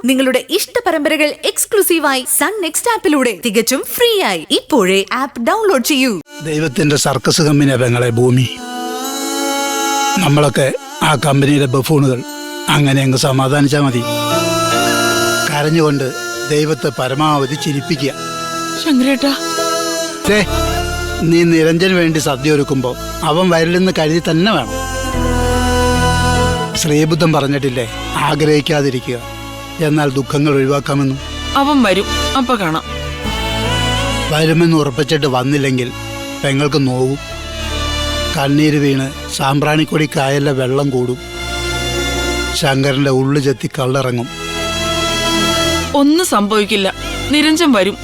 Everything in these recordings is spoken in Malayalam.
നിങ്ങളുടെ ഇഷ്ട പരമ്പരകൾ എക്സ്ക്ലൂസീവായി സൺ നെക്സ്റ്റ് ആപ്പിലൂടെ തികച്ചും ഫ്രീ ആയി ഇപ്പോഴേ ആപ്പ് ഡൗൺലോഡ് ചെയ്യൂ. ദൈവത്തിന്റെ സർക്കസ് കമ്പനിയെ പെങ്ങളെ ഭൂമി. നമ്മളൊക്കെ ആ കമ്പനിയിലെ ബഫൂണുകൾ. അങ്ങനെ അങ്ങ് സമാധാനിച്ചാൽ മതി. കരഞ്ഞുകൊണ്ട് ദൈവത്തെ പരമാവധി ചിരിപ്പിക്കുക. ശങ്കരേട്ടാ, നീ നിരഞ്ജന് വേണ്ടി സദ്യ ഒരുക്കുമ്പോ അവൻ വരില്ലെന്ന് കരുതി തന്നെ വേണം. ശ്രീബുദ്ധൻ പറഞ്ഞിട്ടില്ലേ, ആഗ്രഹിക്കാതിരിക്കുക, എന്നാൽ ദുഃഖങ്ങൾ ഒഴിവാക്കാമെന്നും. അവൻ വരും, അപ്പൊ കാണാം. വരുമെന്ന് ഉറപ്പിച്ചിട്ട് വന്നില്ലെങ്കിൽ പെങ്ങൾക്ക് നോവും. കണ്ണീര് വീണ് സാമ്പ്രാണിക്കൊടി കായലിലെ വെള്ളം കൂടും. ശങ്കരന്റെ ഉള്ളു ചെത്തി കള്ളിറങ്ങും. ഒന്നും സംഭവിക്കില്ല, നിരഞ്ജൻ വരും.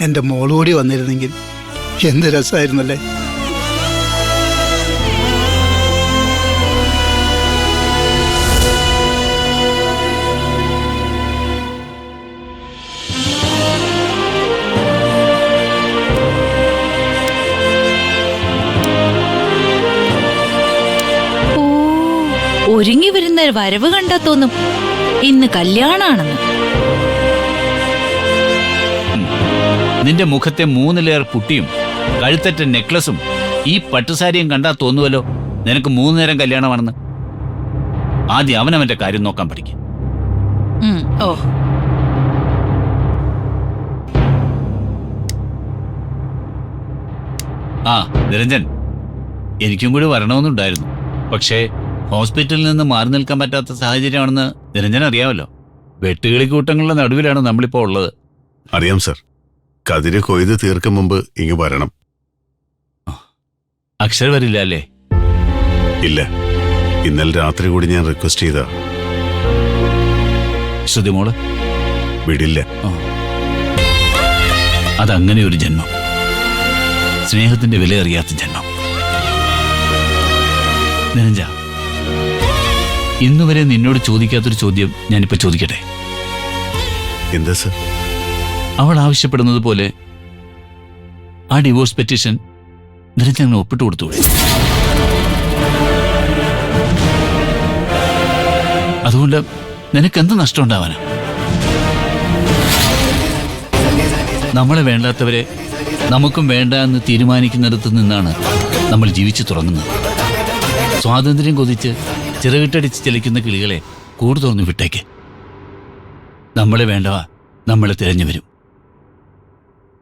എന്റെ മോളുകൂടി വന്നിരുന്നെങ്കിൽ എന്ത് രസമായിരുന്നല്ലേ. ഒരുങ്ങി വരുന്ന വരവ് കണ്ടാ തോന്നും ഇന്ന് കല്യാണാണെന്ന്. നിന്റെ മുഖത്തെ 3 ലെയർ പുട്ടിയും കഴുത്തറ്റ നെക്ലസും ഈ പട്ടുസാരിയും കണ്ടാ തോന്നുവല്ലോ നിനക്ക് 3 നേരം കല്യാണമാണെന്ന്. ആദ്യം അവനവന്റെ കാര്യം നോക്കാൻ പഠിക്കും. ഓ, ആ നിരഞ്ജൻ, എനിക്കും കൂടി വരണമെന്നുണ്ടായിരുന്നു. പക്ഷേ ഹോസ്പിറ്റലിൽ നിന്ന് മാറി നിൽക്കാൻ പറ്റാത്ത സാഹചര്യമാണെന്ന് നിരഞ്ജൻ അറിയാമല്ലോ. വെട്ടുകിളിക്കൂട്ടങ്ങളുടെ നടുവിലാണ് നമ്മളിപ്പോ ഉള്ളത്. അറിയാം സർ. കതിര് കൊയ്ത് തീർക്കും മുമ്പ് ഇങ്ങ് വരണം. അക്ഷര വരില്ല അല്ലേ? ഇല്ല, ഇന്നലെ രാത്രി കൂടി ഞാൻ റിക്വസ്റ്റ് ചെയ്ത. ശ്രുതിമോള് വിടില്ല. അതങ്ങനെ ഒരു ജന്മം, സ്നേഹത്തിന്റെ വില അറിയാത്ത ജന്മം. നിരഞ്ജ, ഇന്നുവരെ നിന്നോട് ചോദിക്കാത്തൊരു ചോദ്യം ഞാനിപ്പോ ചോദിക്കട്ടെ. എന്താ സർ? അവൾ ആവശ്യപ്പെടുന്നത് പോലെ ആ ഡിവോഴ്സ് പെറ്റീഷൻ നിരഞ്ജൻ ഒപ്പിട്ട് കൊടുത്തൂടെ? അതുകൊണ്ട് നിനക്കെന്ത് നഷ്ടം ഉണ്ടാവാനാ? നമ്മളെ വേണ്ടാത്തവരെ നമുക്കും വേണ്ട എന്ന് തീരുമാനിക്കുന്നിടത്ത് നിന്നാണ് നമ്മൾ ജീവിച്ചു തുടങ്ങുന്നത്. സ്വാതന്ത്ര്യം കൊതിച്ച് ചിറകിട്ടടിച്ച് ചലിക്കുന്ന കിളികളെ കൂട് തുറന്നു വിട്ടേക്ക്. നമ്മളെ വേണ്ടവ നമ്മളെ തിരഞ്ഞു വരും.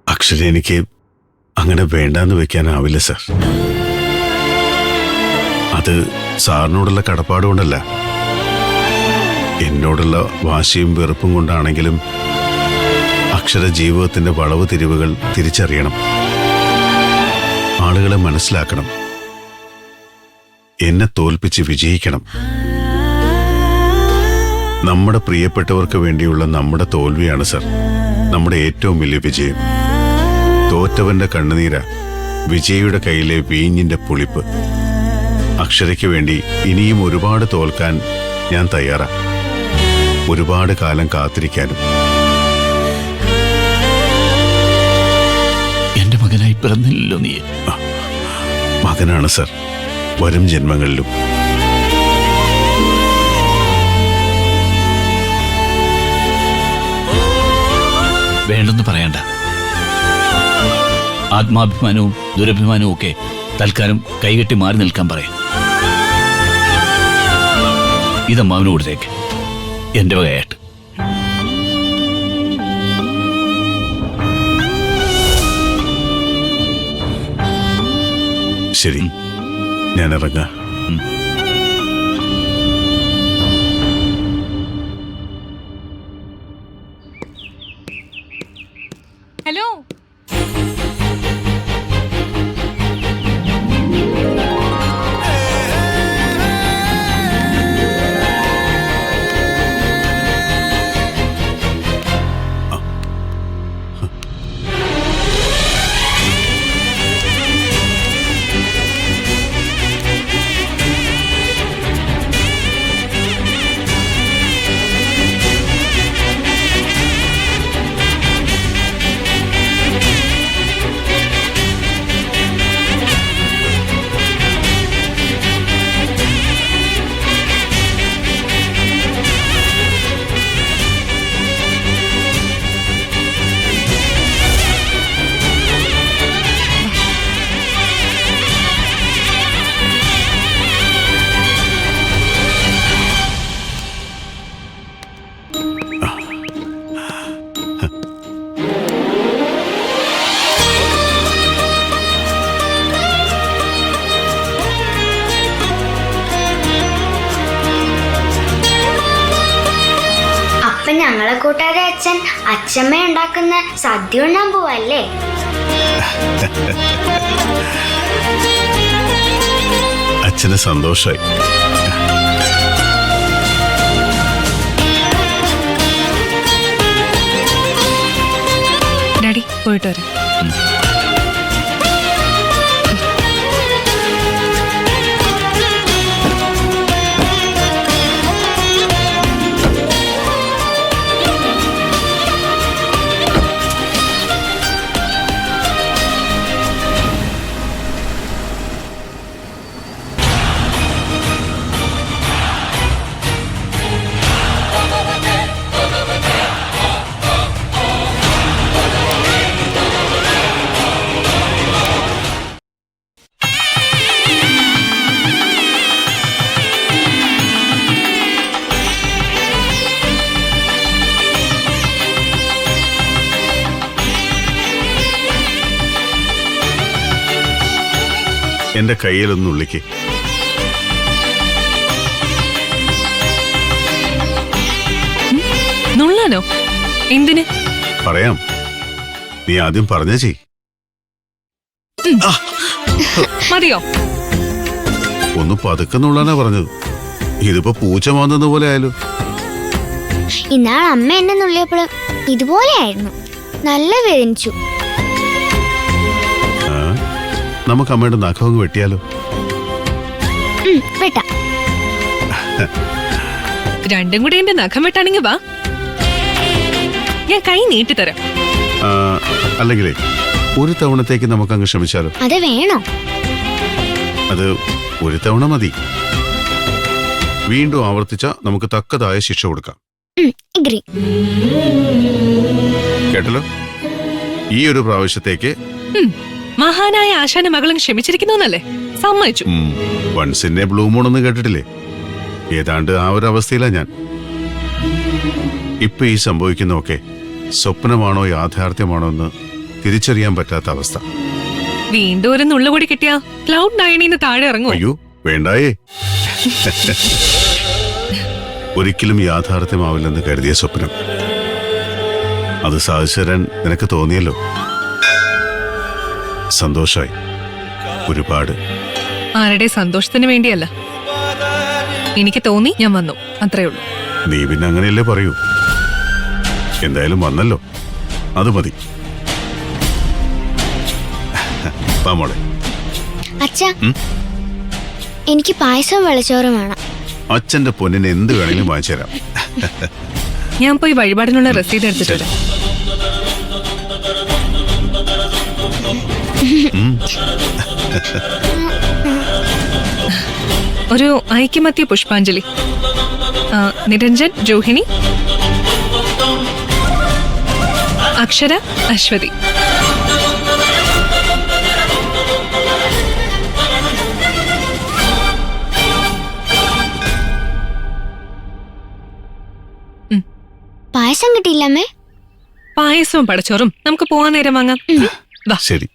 അക്ഷര, എനിക്ക് അങ്ങനെ വേണ്ടാന്ന് വെക്കാനാവില്ല സർ. അത് സാറിനോടുള്ള കടപ്പാടുകൊണ്ടല്ല, എന്നോടുള്ള വാശിയും വെറുപ്പും കൊണ്ടാണെങ്കിലും അക്ഷര ജീവിതത്തിന്റെ വളവ് തിരിവുകൾ തിരിച്ചറിയണം. ആളുകളെ മനസ്സിലാക്കണം. എന്നെ തോൽപ്പിച്ച് വിജയിക്കണം. നമ്മുടെ പ്രിയപ്പെട്ടവർക്ക് വേണ്ടിയുള്ള നമ്മുടെ തോൽവിയാണ് സർ നമ്മുടെ ഏറ്റവും വലിയ വിജയം. തോറ്റവന്റെ കണ്ണുനീര വിജയിയുടെ കയ്യിലെ വീഞ്ഞിന്റെ പുളിപ്പ്. അക്ഷരയ്ക്ക് വേണ്ടി ഇനിയും ഒരുപാട് തോൽക്കാൻ ഞാൻ തയ്യാറാ. ഒരുപാട് കാലം കാത്തിരിക്കാനും. എന്റെ മകനായി പിറന്നില്ലല്ലോ നീ. മകനാണ് സർ, വരും ജന്മങ്ങളിലും. വേണ്ടെന്ന് പറയണ്ട. ആത്മാഭിമാനവും ദുരഭിമാനവും ഒക്കെ തൽക്കാലം കൈകെട്ടി മാറി നിൽക്കാൻ പറയാം. ഇതമ്മാവിന് കൊടുത്തേക്ക്, എന്റെ വകയായിട്ട്. ശരി, ഞാൻ ഇറങ്ങാം. ഹലോ. ഞങ്ങളെ കൂട്ടാതെ അച്ഛൻ അച്ഛമ്മ ഉണ്ടാക്കുന്ന സദ്യ ഉണ്ണാൻ പോവല്ലേ? അച്ഛന് സന്തോഷായി. ഡാഡി പോയിട്ട് വരാം. എന്റെ കയ്യിലൊന്ന് ഉള്ളിക്ക്. നുള്ളാനോ? എന്തിന്? പറയാം, നീ ആദ്യം പറഞ്ഞ ചെയ്. മതിയോ? ഒന്ന് പതുക്കെ നുള്ളാനാ പറഞ്ഞത്. ഇതിപ്പോ പൂച്ച മാന്തുന്ന പോലെ ആയാലോ. ഇന്നാൾ അമ്മ എന്നെ നുള്ളിയപ്പോഴും ഇതുപോലെയായിരുന്നു. നല്ല വേദനിച്ചു. നമുക്ക് അമ്മയുടെ നഖം വെട്ടിയാലോ? വെട്ടാം. രണ്ടും കൂടെ എന്റെ നഖം വെട്ടാണെങ്കിൽ വാ, ഞാൻ കൈ നീട്ടിത്തരാം. അല്ലെങ്കിലേ ഒരു തവണത്തേക്ക് നമുക്ക് അങ്ങ് ശ്രമിച്ചാലോ? അത് വേണോ? അത് ഒരു തവണ മതി. വീണ്ടും ആവർത്തിച്ച നമുക്ക് തക്കതായ ശിക്ഷ കൊടുക്കാം. എഗ്രി. കേട്ടല്ലോ, ഈ ഒരു പ്രാവശ്യത്തേക്ക് മഹാനായ ആശാന്റെ മകളും ക്ഷമിച്ചിരിക്കുന്നല്ലേ? സമ്മതിച്ചു. വൺസിന്റെ ബ്ലൂ മൂൺ ഒന്നും കേട്ടിട്ടില്ലേ? ഏതാണ്ട് ആ ഒരു അവസ്ഥയിലാ ഞാൻ. ഇപ്പൊ ഈ സംഭവിക്കുന്നതൊക്കെ സ്വപ്നമാണോ യാഥാർത്ഥ്യമാണോ എന്ന് തിരിച്ചറിയാൻ പറ്റാത്ത അവസ്ഥ. വീണ്ടും ഒരു നുള്ളുകൂടി കിട്ടിയാ ക്ലൗഡ് നയനിന്ന് താഴെ ഇറങ്ങും. അയ്യോ വേണ്ടായേ. ഒരിക്കലും യാഥാർത്ഥ്യമാവില്ലെന്ന് കരുതിയ സ്വപ്നം അത് സാധിച്ചു തരാൻ നിനക്ക് തോന്നിയല്ലോ. സന്തോഷായി ഒരുപാട്. ആരുടെ സന്തോഷത്തിന് വേണ്ടിയല്ല, എനിക്ക് തോന്നി, ഞാൻ വന്നു, അത്രേ ഉള്ളൂ. നീ പിന്നെ അങ്ങനെയല്ലേ പറയൂ. എന്തായാലും വന്നല്ലോ, അത് മതി. വാ മോളെ. അച്ഛാ, എനിക്ക് പായസം വെള്ളച്ചോറും വേണം. അച്ഛന്റെ പൊന്നിന് എന്ത് വേണമെങ്കിലും വാങ്ങിച്ചു തരാം. ഞാൻ പോയി വഴിപാടിനുള്ള രസീത് എടുത്തിട്ട് വരാം. ഒരു ഐക്യമത്യ പുഷ്പാഞ്ജലി. നിരഞ്ജൻ, രോഹിണി, അക്ഷര, അശ്വതി. പായസം കിട്ടിയില്ലമ്മേ? പായസവും പടച്ചോറും നമുക്ക് പോവാൻ നേരം വാങ്ങാം. വാ. ശരി.